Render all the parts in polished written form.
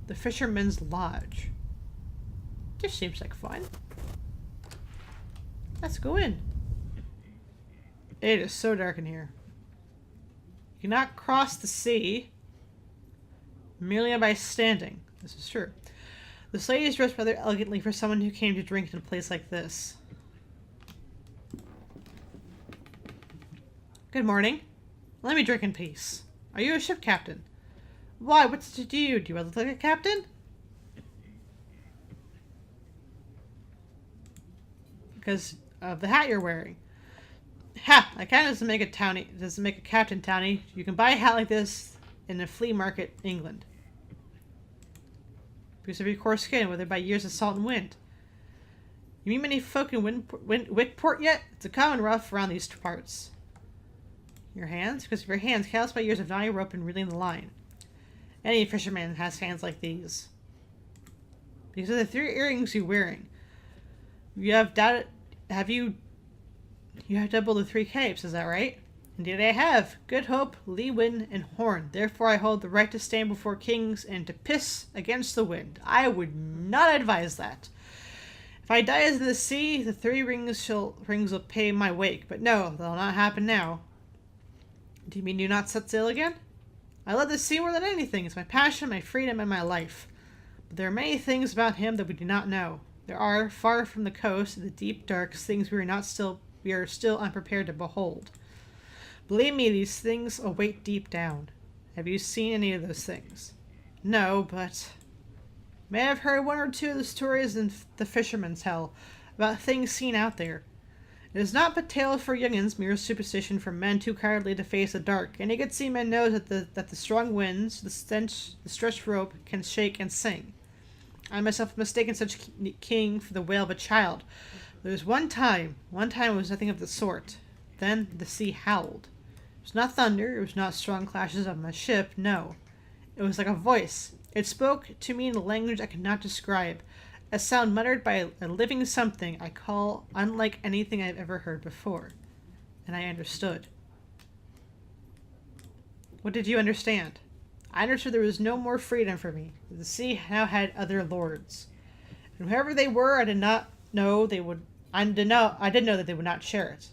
The Fisherman's Lodge. This seems like fun. Let's go in. It is so dark in here. You cannot cross the sea merely by standing. This is true. This lady is dressed rather elegantly for someone who came to drink in a place like this. Good morning. Let me drink in peace. Are you a ship captain? Why, what's to do? Do you look like a captain? Because of the hat you're wearing. Ha! That kind of doesn't make a captain townie. You can buy a hat like this in a flea market, England. Because of your coarse skin, weathered by years of salt and wind. You meet many folk in Wickport yet? It's a common rough around these parts. Your hands? Because of your hands, calloused by years of knotty rope and reeling the line. Any fisherman has hands like these. Because of the 3 earrings you're wearing. You have double the 3 capes, is that right? Indeed I have. Good Hope, Lee Wind, and Horn. Therefore I hold the right to stand before kings and to piss against the wind. I would not advise that. If I die as in the sea, the 3 rings will pay my wake. But no, that'll not happen now. Do you mean do not set sail again? I love the sea more than anything. It's my passion, my freedom, and my life. But there are many things about him that we do not know. There are, far from the coast, in the deep dark, things we are still unprepared to behold. Believe me, these things await deep down. Have you seen any of those things? No, but may I have heard 1 or 2 of the stories in the Fisherman's Hell about things seen out there. It is not but tale for young'uns, mere superstition for men too cowardly to face the dark. Any good seaman knows that the strong winds, the stretched rope, can shake and sing. I myself mistaken such king for the wail of a child. There was one time it was nothing of the sort. Then the sea howled. It was not thunder, it was not strong clashes of a ship, no. It was like a voice. It spoke to me in a language I could not describe. A sound muttered by a living something I call unlike anything I've ever heard before. And I understood. What did you understand? I understood there was no more freedom for me. The sea now had other lords. And whoever they were, I did not know they would. I did know that they would not share it.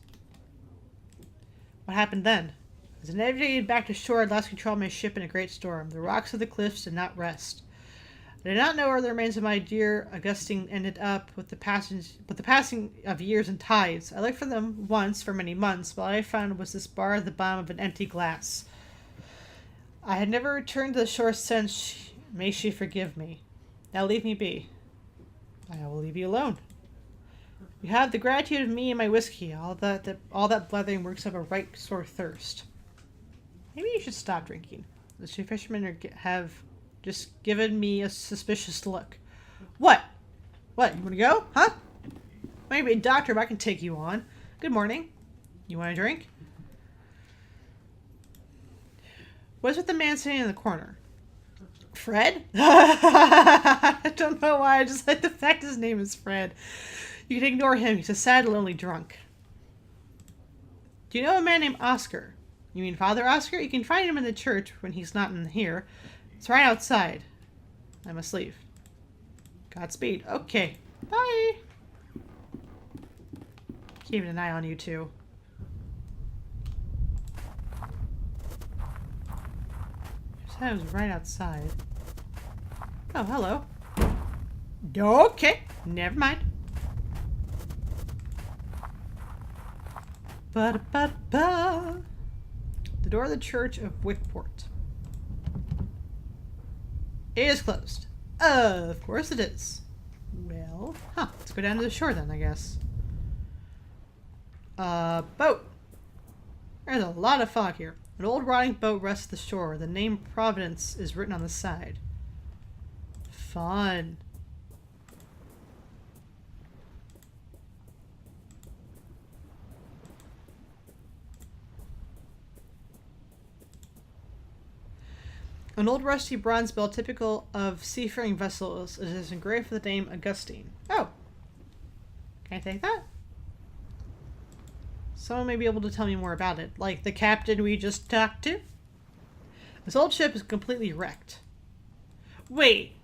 What happened then? As I navigated back to shore, I lost control of my ship in a great storm. The rocks of the cliffs did not rest. I did not know where the remains of my dear Augustine ended up with the passing of years and tides. I looked for them once for many months, but all I found was this bar at the bottom of an empty glass. I had never returned to the shore since. May she forgive me. Now leave me be. I will leave you alone. You have the gratitude of me and my whiskey. All that blathering works up a right sore thirst. Maybe you should stop drinking. The 2 fishermen have just given me a suspicious look. What? What? You want to go? Huh? Maybe a doctor, but I can take you on. Good morning. You want a drink? What's with the man sitting in the corner? Fred? I don't know why. I just like the fact his name is Fred. You can ignore him. He's a sad, lonely drunk. Do you know a man named Oscar? You mean Father Oscar? You can find him in the church when he's not in here. It's right outside. I must leave. Godspeed. Okay. Bye. Keeping an eye on you two. You said I was right outside. Oh, hello. Okay. Never mind. Ba-da-ba-ba. The door of the church of Wickport. It is closed. Of course it is. Well, let's go down to the shore then, I guess. Boat. There's a lot of fog here. An old rotting boat rests at the shore. The name Providence is written on the side. Fun. An old rusty bronze bell typical of seafaring vessels is engraved with the name Augustine. Oh. Can I take that? Someone may be able to tell me more about it, like the captain we just talked to. This old ship is completely wrecked. Wait,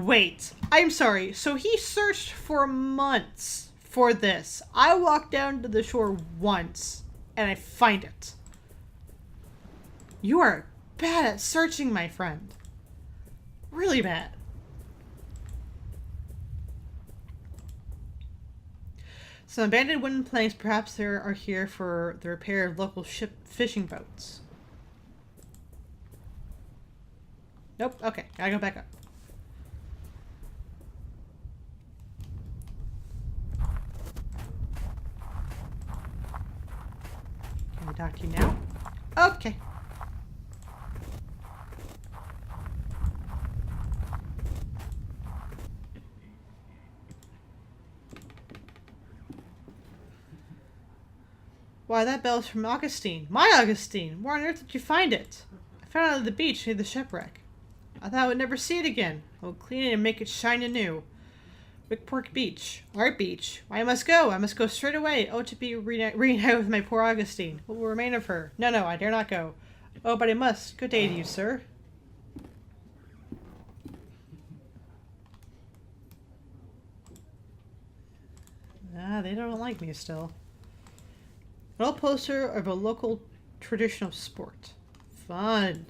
Wait, I'm sorry. So he searched for months for this. I walked down to the shore once and I find it. You are bad at searching, my friend. Really bad. Some abandoned wooden planks, perhaps they are here for the repair of local ship fishing boats. Nope, okay, gotta go back up. Can I talk to you now? Okay. Why, that bell's from Augustine. My Augustine! Where on earth did you find it? I found it on the beach near the shipwreck. I thought I would never see it again. I'll clean it and make it shine anew. Wickport Beach. Our beach. Why, I must go. I must go straight away. Oh, to be reunited with my poor Augustine. What will remain of her? No, no, I dare not go. Oh, but I must. Good day to you, sir. Ah, they don't like me still. An old poster of a local traditional sport. Fun.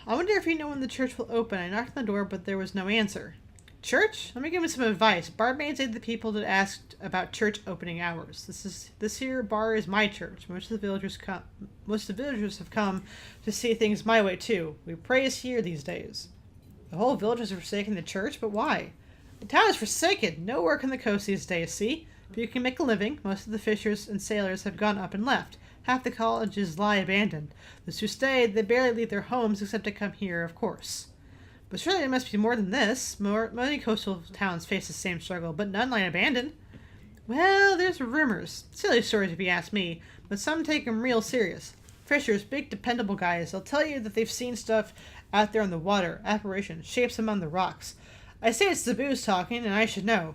I wonder if you know when the church will open. I knocked on the door, but there was no answer. Church? Let me give you some advice. Barmaids aid the people that asked about church opening hours. This here bar is my church. Most of the villagers have come to see things my way too. We praise here these days. The whole village has forsaken the church, but why? The town is forsaken. No work on the coast these days, see? But you can make a living. Most of the fishers and sailors have gone up and left. Half the cottages lie abandoned. Those who stay, they barely leave their homes except to come here, of course. But surely there must be more than this. Many coastal towns face the same struggle, but none lie abandoned. Well, there's rumors. Silly stories if you ask me, but some take them real serious. Fishers, big dependable guys, they'll tell you that they've seen stuff out there on the water, apparitions, shapes among the rocks. I say it's the booze talking, and I should know.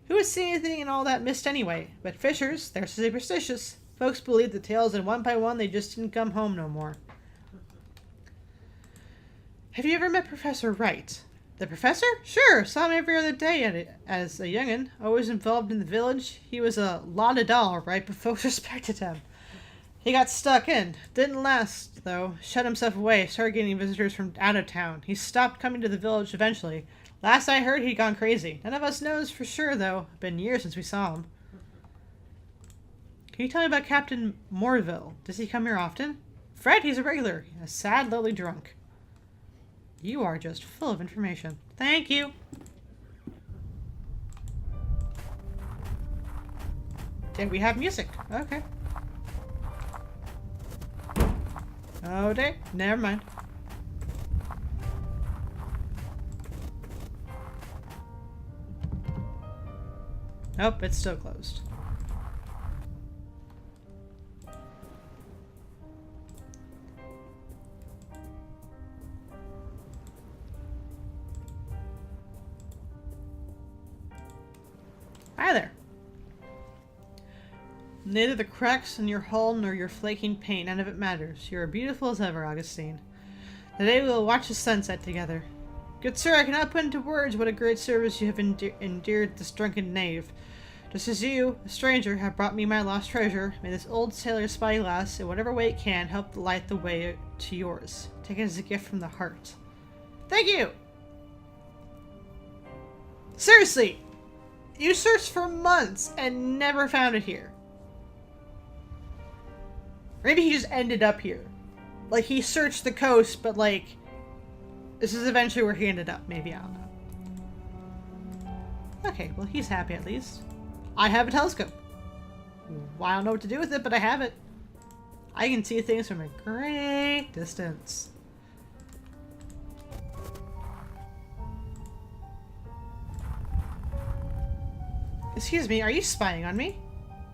Who would see anything in all that mist anyway? But fishers, they're superstitious. Folks believe the tales, and one by one they just didn't come home no more. Have you ever met Professor Wright? The professor? Sure, saw him every other day as a young'un, always involved in the village. He was a la-da-da, right, but folks respected him. He got stuck in. Didn't last, though. Shut himself away, started getting visitors from out of town. He stopped coming to the village eventually. Last I heard, he'd gone crazy. None of us knows for sure, though. Been years since we saw him. Can you tell me about Captain Morville? Does he come here often? Fred, he's a regular. A sad, lonely drunk. You are just full of information. Thank you. Did we have music? Okay. Oh, day. Never mind. Nope, it's still closed. Hi there. Neither the cracks in your hull nor your flaking paint, none of it matters. You are beautiful as ever, Augustine. Today we will watch the sunset together. Good sir, I cannot put into words what a great service you have endeared this drunken knave. Just as you, a stranger, have brought me my lost treasure, may this old sailor's spyglass, in whatever way it can, help light the way to yours. Take it as a gift from the heart. Thank you! Seriously! You searched for months and never found it here. Maybe he just ended up here. Like, he searched the coast, but, like, this is eventually where he ended up. Maybe, I don't know. Okay, well, he's happy at least. I have a telescope. Well, I don't know what to do with it, but I have it. I can see things from a great distance. Excuse me, are you spying on me?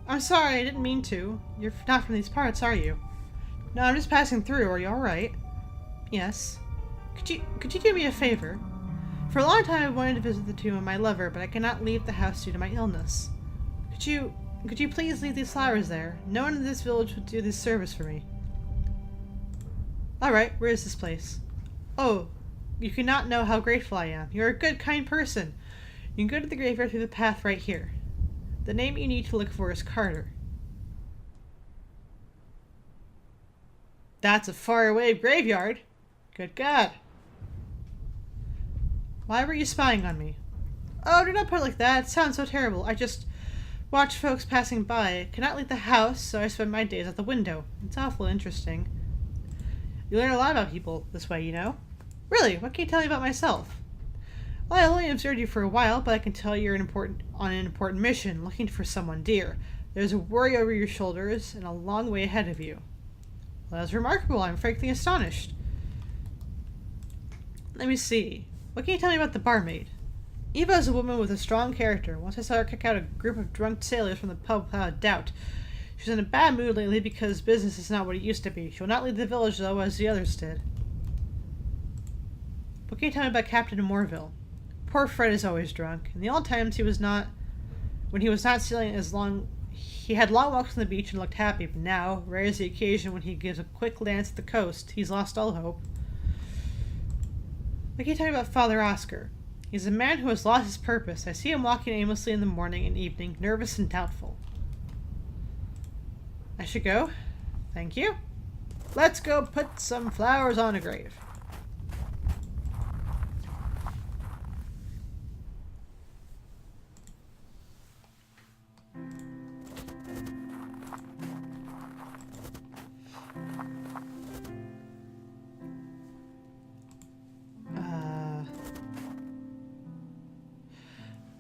I'm sorry, I didn't mean to. You're not from these parts, are you? No, I'm just passing through. Are you alright? Yes. Could you do me a favor? For a long time I've wanted to visit the tomb of my lover, but I cannot leave the house due to my illness. Could you please leave these flowers there? No one in this village would do this service for me. Alright, where is this place? Oh, you cannot know how grateful I am. You're a good, kind person. You can go to the graveyard through the path right here. The name you need to look for is Carter. That's a faraway graveyard. Good God. Why were you spying on me? Oh, do not put it like that. It sounds so terrible. I just watch folks passing by. I cannot leave the house, so I spend my days at the window. It's awful interesting. You learn a lot about people this way, you know? Really? What can you tell me about myself? Well, I only observed you for a while, but I can tell you're on an important mission, looking for someone dear. There's a worry over your shoulders, and a long way ahead of you. Well, that's remarkable. I'm frankly astonished. Let me see. What can you tell me about the barmaid? Eva is a woman with a strong character. Once I saw her kick out a group of drunk sailors from the pub without doubt. She's in a bad mood lately because business is not what it used to be. She will not leave the village, though, as the others did. What can you tell me about Captain Morville? Poor Fred is always drunk. In the old times, when he was not sailing as long, he had long walks on the beach and looked happy, but now, rare is the occasion when he gives a quick glance at the coast. He's lost all hope. What can you tell me about Father Oscar? He's a man who has lost his purpose. I see him walking aimlessly in the morning and evening, nervous and doubtful. I should go. Thank you. Let's go put some flowers on a grave.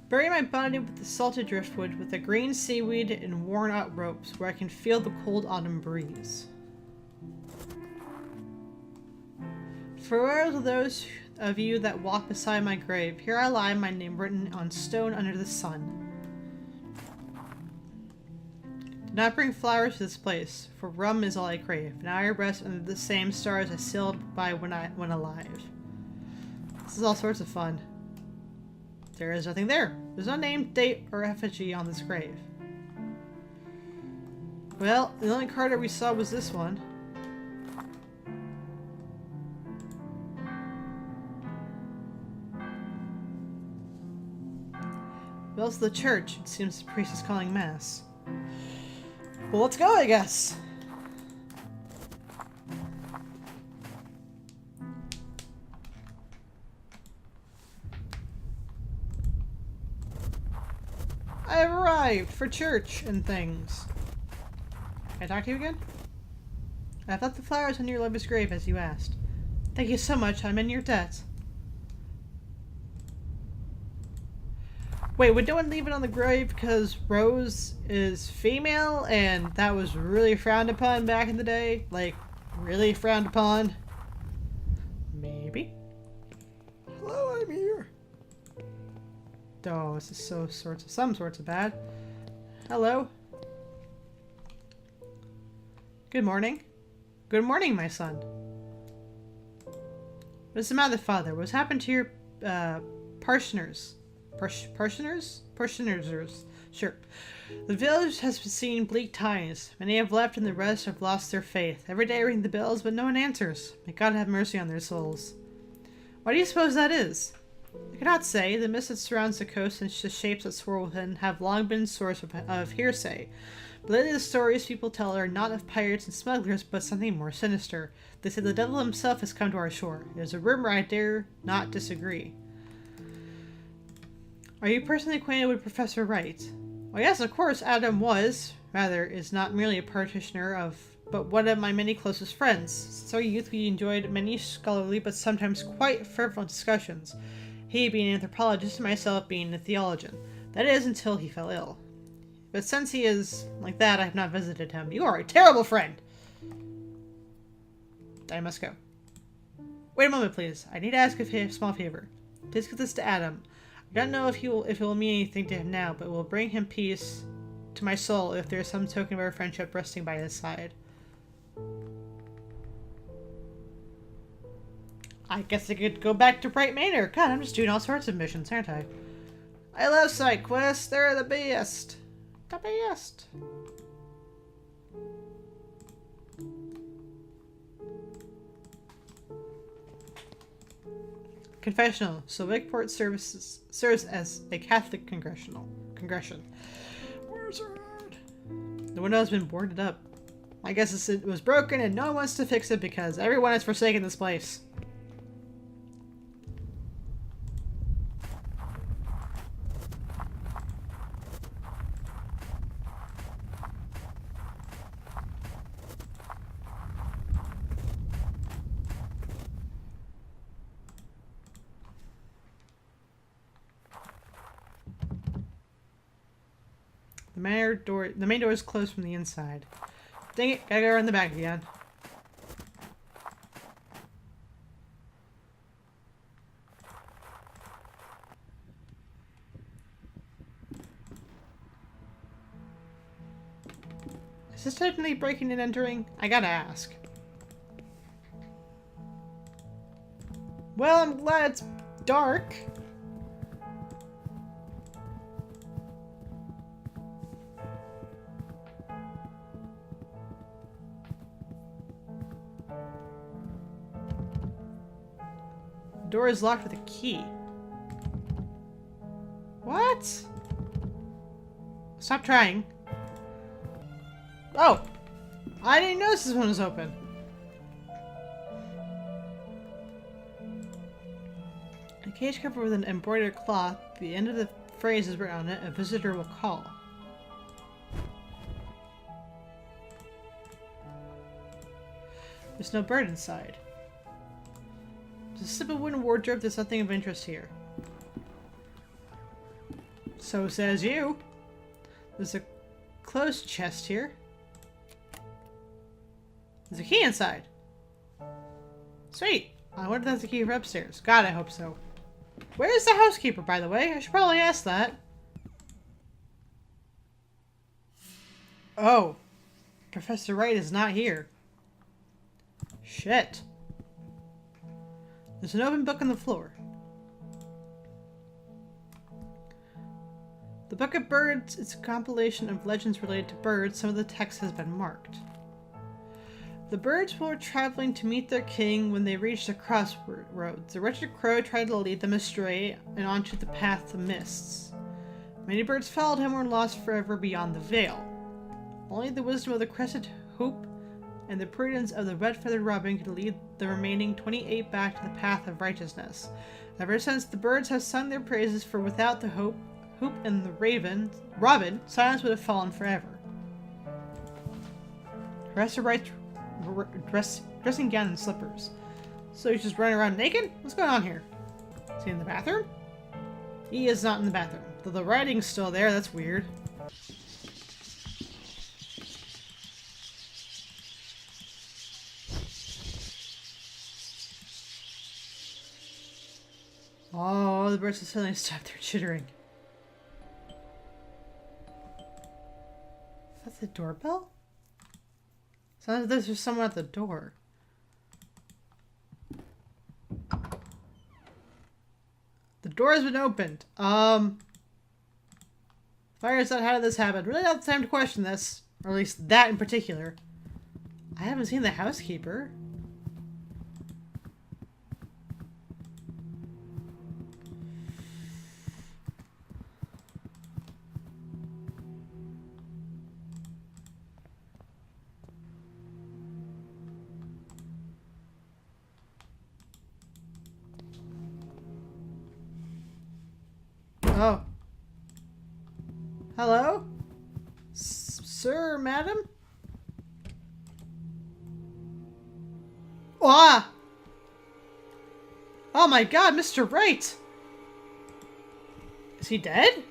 Bury my body with the salted driftwood, with the green seaweed and worn-out ropes, where I can feel the cold autumn breeze. Farewell to those of you that walk beside my grave. Here I lie, my name written on stone under the sun. Do not bring flowers to this place, for rum is all I crave. Now I rest under the same stars I sailed by when alive. This is all sorts of fun. There is nothing there. There's no name, date, or effigy on this grave. Well, the only Carter we saw was this one. Well, it's the church. It seems the priest is calling mass. Well, let's go, I guess. I have arrived for church and things. Can I talk to you again? I've left the flowers on your lover's grave as you asked. Thank you so much. I'm in your debt. Wait, would no one leave it on the grave because Rose is female and that was really frowned upon back in the day? Like, really frowned upon? Maybe. Hello, I'm here. Oh, this is some sorts of bad. Hello. Good morning. Good morning, my son. What's the matter, father? What's happened to your parishioners? Parishioners? Parishioners. Sure. The village has seen bleak times. Many have left and the rest have lost their faith. Every day I ring the bells, but no one answers. May God have mercy on their souls. Why do you suppose that is? I cannot say. The mist that surrounds the coast and the shapes that swirl within have long been a source of hearsay. But lately the stories people tell are not of pirates and smugglers, but something more sinister. They say the devil himself has come to our shore. It is a rumor I dare not disagree. Are you personally acquainted with Professor Wright? Well, yes, of course, Adam was. Rather, is not merely a practitioner of, but one of my many closest friends. Since our youth we enjoyed many scholarly but sometimes quite fervent discussions. He being an anthropologist and myself being a theologian. That is, until he fell ill. But since he is like that, I have not visited him. You are a terrible friend! I must go. Wait a moment, please. I need to ask a small favor. Please give this to Adam. I don't know if it will mean anything to him now, but it will bring him peace to my soul if there is some token of our friendship resting by his side. I guess I could go back to Bright Manor. God, I'm just doing all sorts of missions, aren't I? I love side quests. They're the best. The best. confessional, so Wickport serves as a Catholic congregation. Where's her heart? The window has been boarded up. I guess it was broken and no one wants to fix it because everyone has forsaken this place. The main door is closed from the inside. Dang it, gotta go around the back again. Is this technically breaking and entering? I gotta ask. Well, I'm glad it's dark. The door is locked with a key. What? Stop trying. Oh! I didn't notice this one was open. A cage covered with an embroidered cloth. The end of the phrase is written on it, "A visitor will call." There's no bird inside. There's a simple wooden wardrobe. There's nothing of interest here. So says you. There's a closed chest here. There's a key inside. Sweet. I wonder if that's the key for upstairs. God, I hope so. Where's the housekeeper, by the way? I should probably ask that. Oh. Professor Wright is not here. Shit. There's an open book on the floor. The Book of Birds is a compilation of legends related to birds. Some of the text has been marked. The birds were traveling to meet their king when they reached the crossroads. The wretched crow tried to lead them astray and onto the path of mists. Many birds followed him or were lost forever beyond the veil. Only the wisdom of the crested hoop and the prudence of the red-feathered robin could lead the remaining 28 back to the path of righteousness. Ever since, the birds have sung their praises, for without the hoop and the robin, silence would have fallen forever. Professor Wright's dressing gown and slippers. So he's just running around naked? What's going on here? Is he in the bathroom? He is not in the bathroom. Though the writing's still there, that's weird. Oh, the birds have suddenly stopped their chittering. Is that the doorbell? Sounds like there's someone at the door. The door has been opened. Fires out, how did this happen? Really not the time to question this. Or at least that in particular. I haven't seen the housekeeper. Oh. Hello? Sir, madam? Ah! Oh my god, Mr. Wright! Is he dead?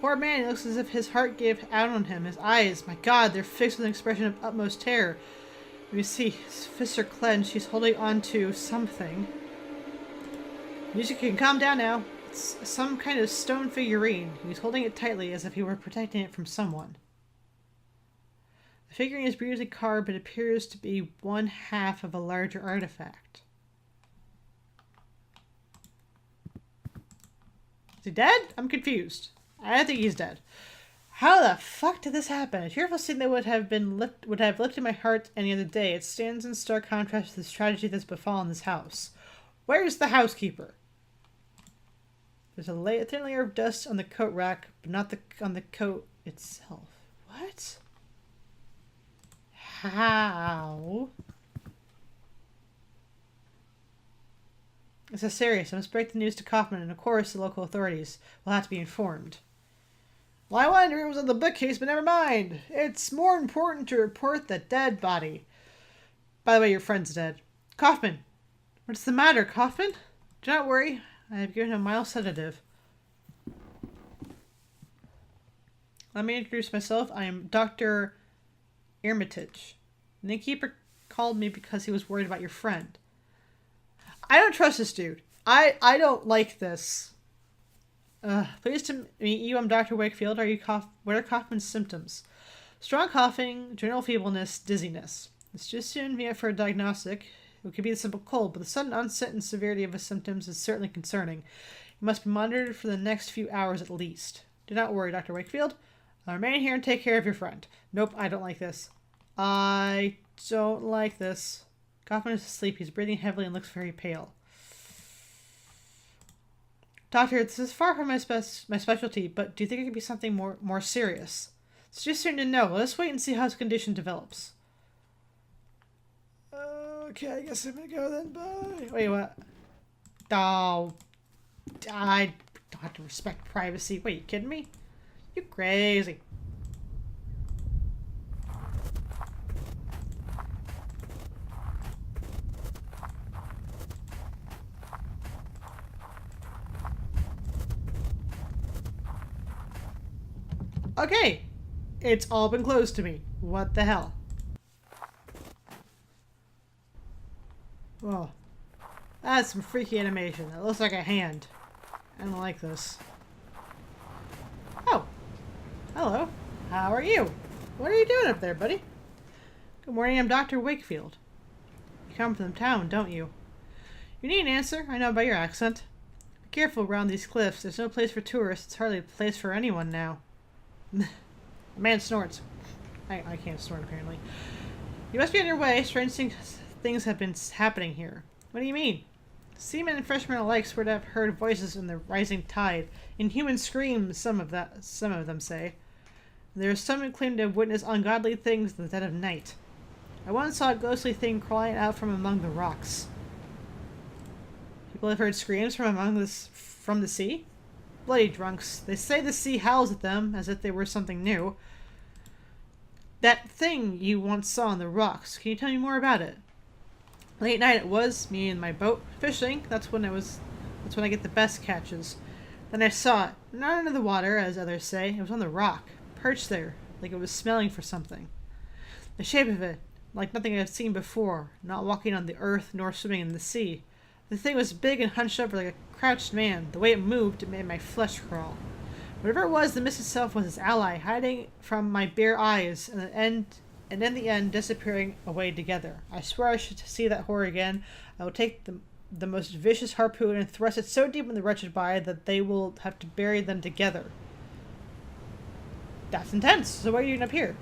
Poor man, he looks as if his heart gave out on him. His eyes, my god, they're fixed with an expression of utmost terror. You see, his fists are clenched. He's holding on to something. You can calm down now. It's some kind of stone figurine. He's holding it tightly as if he were protecting it from someone. The figurine is beautifully carved, but appears to be one half of a larger artifact. Is he dead? I'm confused. I think he's dead. How the fuck did this happen? A cheerful scene that would have lifted my heart any other day. It stands in stark contrast to this tragedy that's befallen this house. Where's the housekeeper? There's a thin layer of dust on the coat rack, but not on the coat itself. What? How? This is serious. I must break the news to Kaufman, and of course the local authorities will have to be informed. Well, I wonder it was on the bookcase, but never mind. It's more important to report the dead body. By the way, your friend's dead. Kaufman! What's the matter, Kaufman? Do not worry. I have given him a mild sedative. Let me introduce myself. I am Dr. Armitage. The innkeeper called me because he was worried about your friend. I don't trust this dude. I don't like this. Pleased to meet you. I'm Dr. Wakefield. What are Kaufman's symptoms? Strong coughing, general feebleness, dizziness. Let's just soon be for a diagnostic. It could be a simple cold, but the sudden onset and severity of his symptoms is certainly concerning. It must be monitored for the next few hours at least. Do not worry, Dr. Wakefield. I'll remain here and take care of your friend. Nope, I don't like this. I don't like this. Kaufman is asleep. He's breathing heavily and looks very pale. Doctor, this is far from my specialty, but do you think it could be something more serious? It's just soon to know. Let's wait and see how his condition develops. Okay, I guess I'm gonna go then. Bye. Wait, what? Oh, I don't have to respect privacy. Wait, you kidding me? You crazy. Okay, it's all been closed to me. What the hell? Whoa. That's some freaky animation. That looks like a hand. I don't like this. Oh. Hello. How are you? What are you doing up there, buddy? Good morning, I'm Dr. Wakefield. You come from the town, don't you? You need an answer? I know by your accent. Be careful around these cliffs. There's no place for tourists. It's hardly a place for anyone now. A man snorts. I can't snort, apparently. You must be on your way. Strange things have been happening here. What do you mean? Seamen and freshmen alike swear to have heard voices in the rising tide. Inhuman screams, some of them say. There is some who claim to have witnessed ungodly things in the dead of night. I once saw a ghostly thing crawling out from among the rocks. People have heard screams from the sea? Bloody drunks. They say the sea howls at them, as if they were something new. That thing you once saw on the rocks, can you tell me more about it? Late night it was, me and my boat, fishing. That's when I get the best catches. Then I saw it, not under the water, as others say. It was on the rock, perched there, like it was smelling for something. The shape of it, like nothing I had seen before, not walking on the earth nor swimming in the sea. The thing was big and hunched over like a crouched man. The way it moved, it made my flesh crawl. Whatever it was, the mist itself was its ally, hiding from my bare eyes, and in the end, disappearing away together. I swear I should see that horror again. I will take the most vicious harpoon and thrust it so deep in the wretched body that they will have to bury them together. That's intense. So why are you doing up here?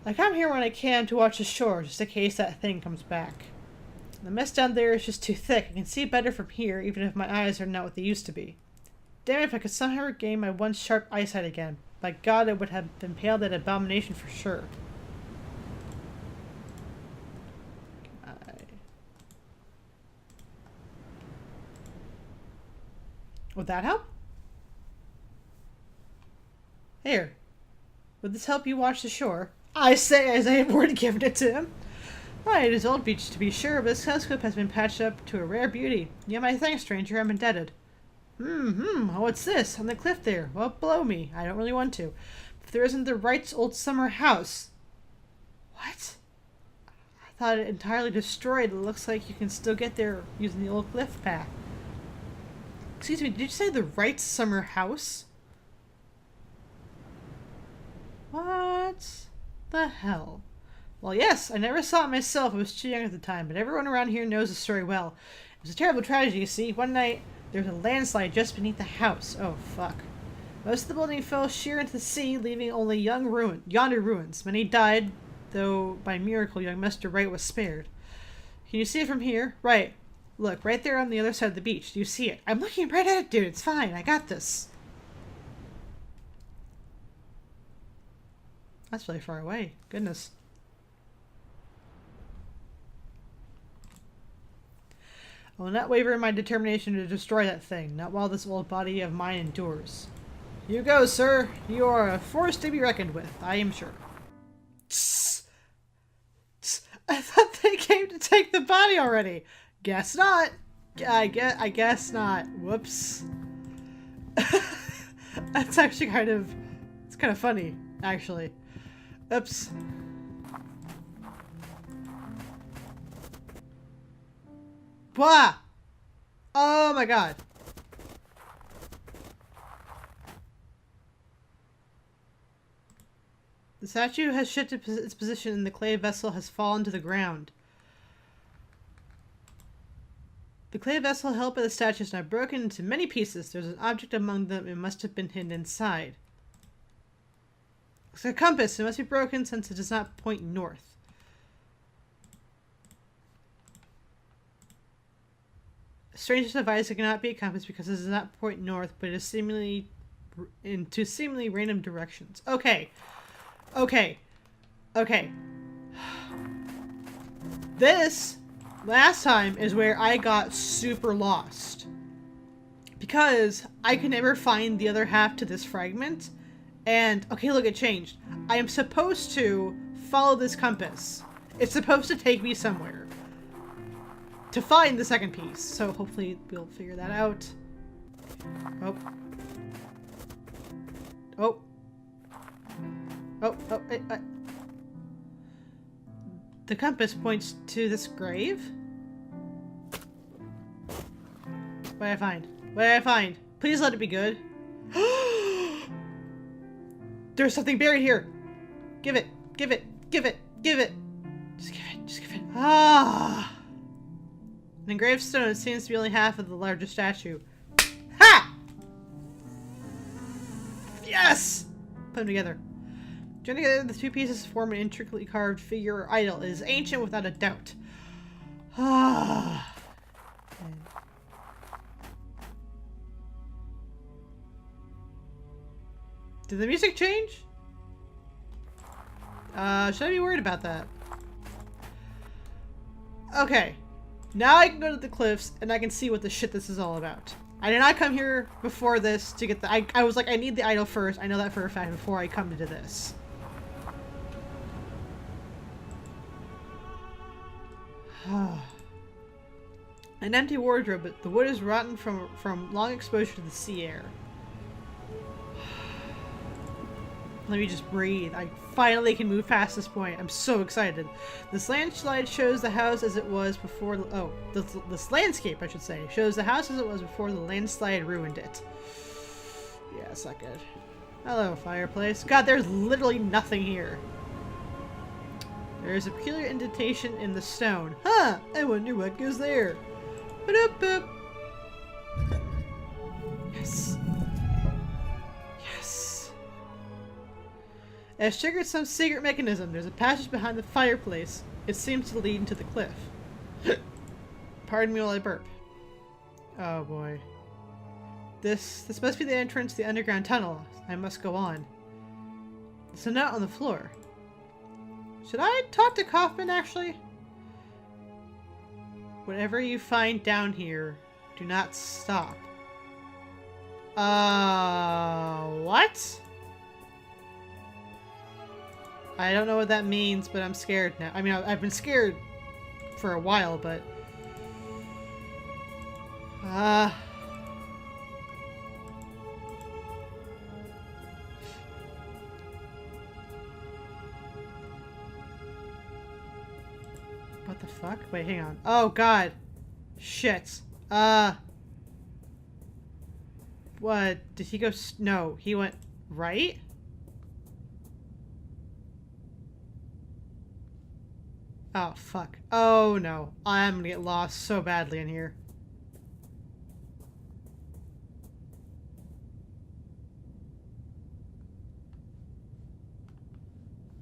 I come here when I can to watch the shore, just in case that thing comes back. The mist down there is just too thick. I can see better from here, even if my eyes are not what they used to be. Damn it, if I could somehow regain my once sharp eyesight again. By God, I would have impaled that abomination for sure. Would that help? Here. Would this help you watch the shore? I say as I have already given it to him. Why, it is old beach to be sure, but this telescope has been patched up to a rare beauty. Yeah, my thanks, stranger. I'm indebted. What's this? On the cliff there. Well, below me. I don't really want to. If there isn't the Wright's old summer house. What? I thought it entirely destroyed. It looks like you can still get there using the old cliff path. Excuse me, did you say the Wright's summer house? What the hell? Well, yes, I never saw it myself. I was too young at the time, but everyone around here knows the story well. It was a terrible tragedy, you see. One night, there was a landslide just beneath the house. Oh, fuck. Most of the building fell sheer into the sea, leaving only yonder ruins. Many died, though by miracle young Mr. Wright was spared. Can you see it from here? Right. Look, right there on the other side of the beach. Do you see it? I'm looking right at it, dude. It's fine. I got this. That's really far away. Goodness. I will not waver in my determination to destroy that thing. Not while this old body of mine endures. You go, sir. You are a force to be reckoned with, I am sure. Tss. Tss. I thought they came to take the body already. Guess not. I guess not. Whoops. That's actually it's kind of funny, actually. Oops. Blah! Oh my god. The statue has shifted its position and the clay vessel has fallen to the ground. The clay vessel held by the statue is now broken into many pieces. There's an object among them. It must have been hidden inside. It's a compass. It must be broken since it does not point north. A strange device, it cannot be a compass because it does not point north, but it is seemingly into seemingly random directions. Okay. Okay. Okay. This last time is where I got super lost. Because I could never find the other half to this fragment. And, okay, look, it changed. I am supposed to follow this compass. It's supposed to take me somewhere. To find the second piece. So hopefully we'll figure that out. Oh. Oh. Oh, oh, The compass points to this grave? What did I find? What did I find? Please let it be good. There's something buried here. Give it. Give it. Give it. Give it. Just give it. Just give it. Ah. An engraved stone seems to be only half of the larger statue. Ha! Yes! Put them together. Joining together, the two pieces form an intricately carved figure or idol. It is ancient without a doubt. Ah. Did the music change? Should I be worried about that? Okay. Now I can go to the cliffs and I can see what the shit this is all about. I did not come here before this to get the... I was like, I need the idol first. I know that for a fact before I come to this. An empty wardrobe, but the wood is rotten from long exposure to the sea air. Let me just breathe. I finally can move past this point. I'm so excited. This landslide shows the house as it was before... this landscape, I should say, shows the house as it was before the landslide ruined it. Yeah, it's not good. Hello, fireplace. God, there's literally nothing here. There is a peculiar indentation in the stone. Huh! I wonder what goes there. Ba-da-ba. Yes. Yes. It has triggered some secret mechanism. There's a passage behind the fireplace. It seems to lead into the cliff. Pardon me while I burp. Oh boy. This must be the entrance to the underground tunnel. I must go on. There's a note on the floor. Should I talk to Kaufman, actually? Whatever you find down here, do not stop. What? I don't know what that means, but I'm scared now. I mean, I've been scared for a while, but... What the fuck? Wait, hang on. Oh, God. Shit. What? Did he go... No, he went right? Oh, fuck. Oh, no. I'm gonna get lost so badly in here.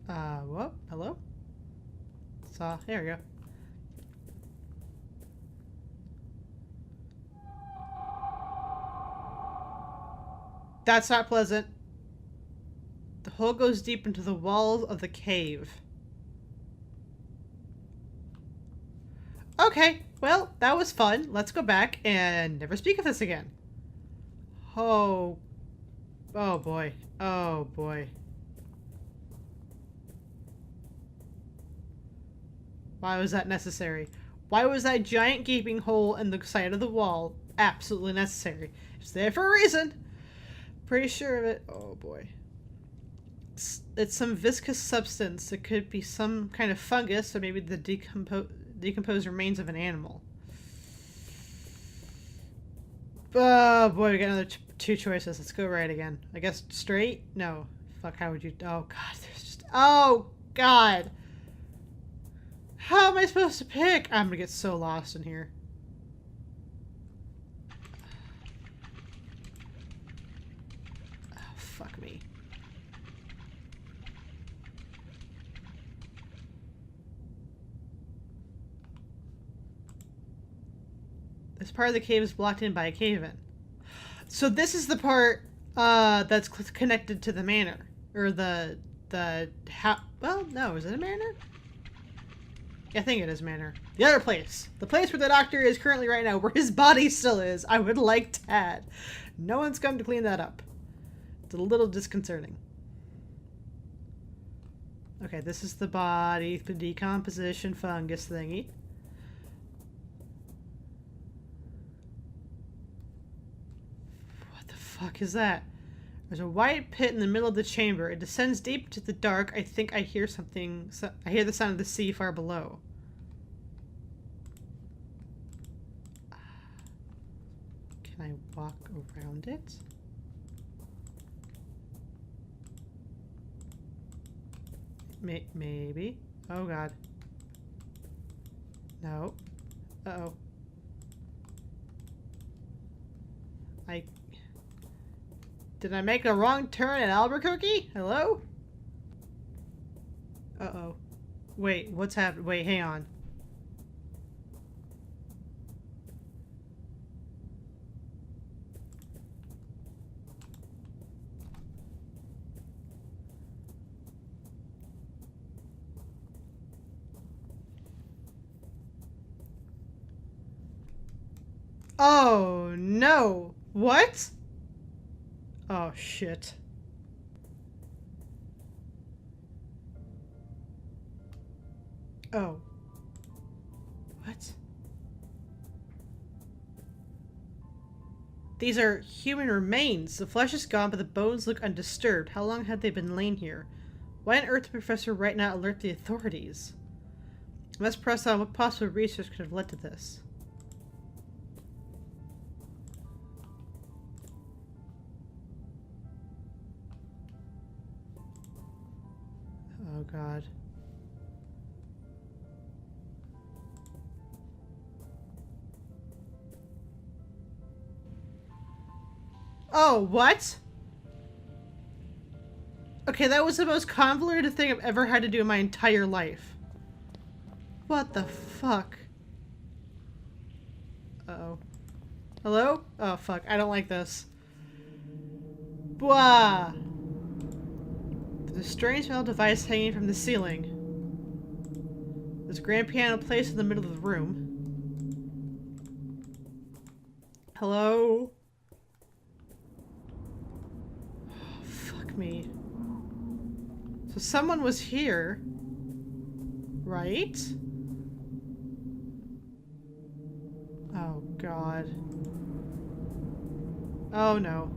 What? Hello? There we go. That's not pleasant. The hole goes deep into the walls of the cave. Okay, well, that was fun. Let's go back and never speak of this again. Oh. Oh boy. Oh boy. Why was that necessary? Why was that giant gaping hole in the side of the wall absolutely necessary? It's there for a reason. Pretty sure of it. Oh boy. It's some viscous substance. It could be some kind of fungus or maybe the decomposed remains of an animal. Oh boy, we got another two choices. Let's go right again. I guess straight? No. Fuck, how would you... Oh god, there's just... Oh god! How am I supposed to pick? I'm gonna get so lost in here. Oh, fuck me. This part of the cave is blocked in by a cave-in. So this is the part that's connected to the manor. Or the well, no, is it a manor? Yeah, I think it is manor. The other place. The place where the doctor is currently right now, where his body still is. I would like to add. No one's come to clean that up. It's a little disconcerting. Okay, this is the body, the decomposition fungus thingy. What the fuck is that? There's a white pit in the middle of the chamber. It descends deep into the dark. I think I hear something. I hear the sound of the sea far below. Can I walk around it? Maybe. Oh god. No. Uh-oh. Did I make a wrong turn at Albuquerque? Hello? Uh-oh. Wait, what's happened? Wait, hang on. Oh, no. What? Oh, shit. Oh. What? These are human remains. The flesh is gone, but the bones look undisturbed. How long had they been laying here? Why on earth did the professor right now alert the authorities? I must press on what possible research could have led to this. Oh god. Oh, what? Okay, that was the most convoluted thing I've ever had to do in my entire life. What the fuck? Uh-oh. Hello? Oh, fuck. I don't like this. Blah! There's a strange metal device hanging from the ceiling. There's a grand piano placed in the middle of the room. Hello? Oh, fuck me. So someone was here. Right? Oh, God. Oh, no.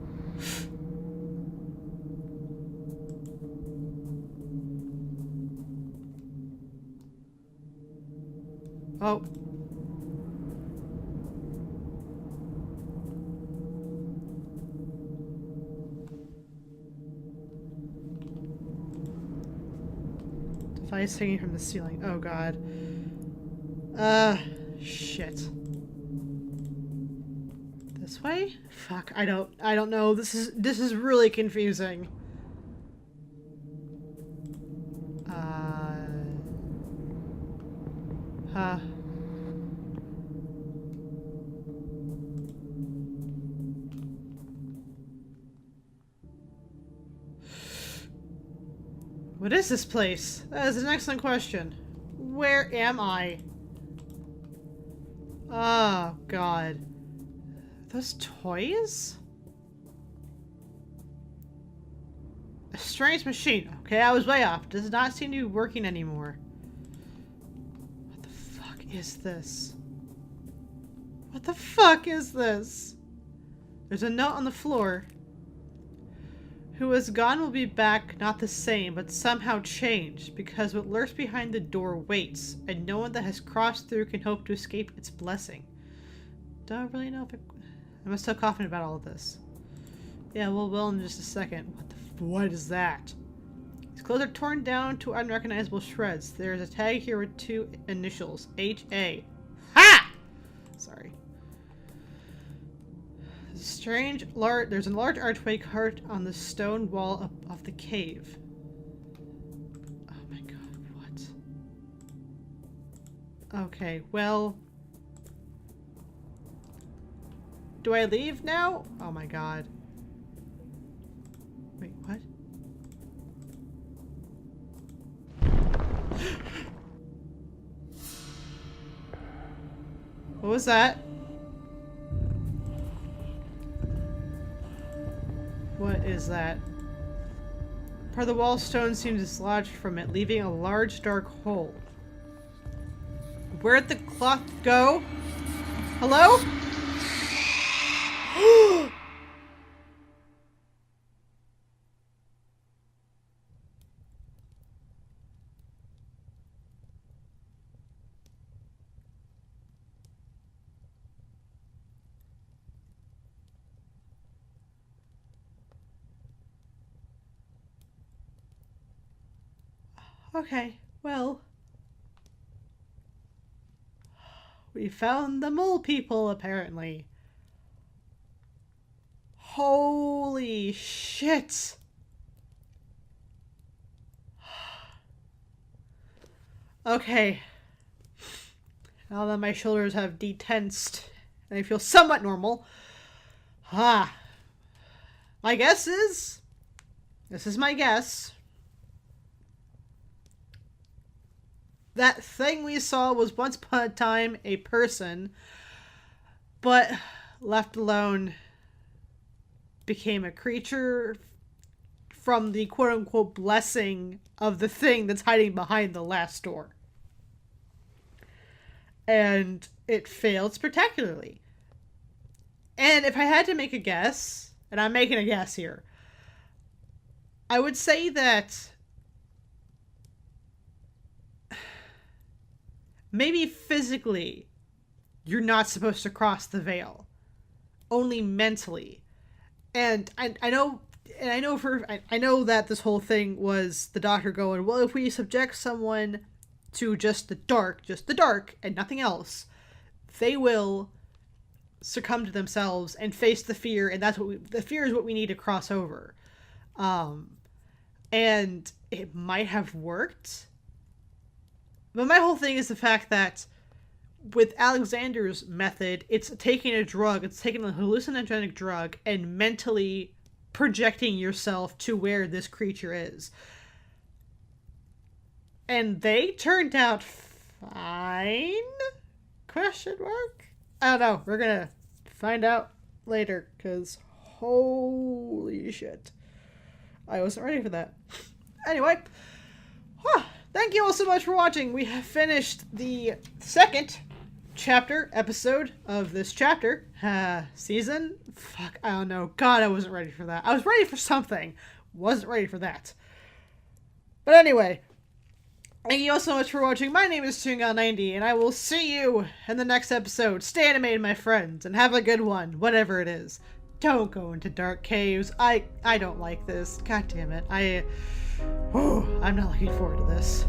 Oh. Device hanging from the ceiling. Oh god. Shit. This way? Fuck, I don't know. This is really confusing. Huh. What is this place? That is an excellent question. Where am I? Oh, God. Those toys? A strange machine. Okay, I was way off. Does not seem to be working anymore. What the fuck is this? What the fuck is this? There's a note on the floor. Who is gone will be back, not the same, but somehow changed, because what lurks behind the door waits, and no one that has crossed through can hope to escape its blessing. Don't really know if I'm still coughing about all of this. Yeah, we'll in just a second. What is that? His clothes are torn down to unrecognizable shreds. There's a tag here with 2 initials. H.A. Ha! Sorry. There's a large archway carved on the stone wall of the cave. Oh my god, what? Okay, well... Do I leave now? Oh my god. Wait, what? What was that? What is that? Part of the wall stone seems dislodged from it, leaving a large dark hole. Where'd the cloth go? Hello? Okay, well. We found the mole people, apparently. Holy shit! Okay. Now that my shoulders have detensed and I feel somewhat normal. My guess is... This is my guess. That thing we saw was once upon a time a person, but left alone became a creature from the quote-unquote blessing of the thing that's hiding behind the last door. And it failed spectacularly. And if I had to make a guess, and I'm making a guess here, I would say that maybe physically you're not supposed to cross the veil. Only mentally. And I know that this whole thing was the doctor going, well, if we subject someone to just the dark, and nothing else, they will succumb to themselves and face the fear, and the fear is what we need to cross over. And it might have worked. But my whole thing is the fact that with Alexander's method, it's taking a hallucinogenic drug and mentally projecting yourself to where this creature is. And they turned out fine? Question mark? I don't know. We're gonna find out later, because holy shit. I wasn't ready for that. Anyway, thank you all so much for watching. We have finished the second episode of this chapter. Season? Fuck, I don't know. God, I wasn't ready for that. I was ready for something. Wasn't ready for that. But anyway, thank you all so much for watching. My name is Tungal90, and I will see you in the next episode. Stay animated, my friends, and have a good one, whatever it is. Don't go into dark caves. I don't like this. God damn it. I'm not looking forward to this.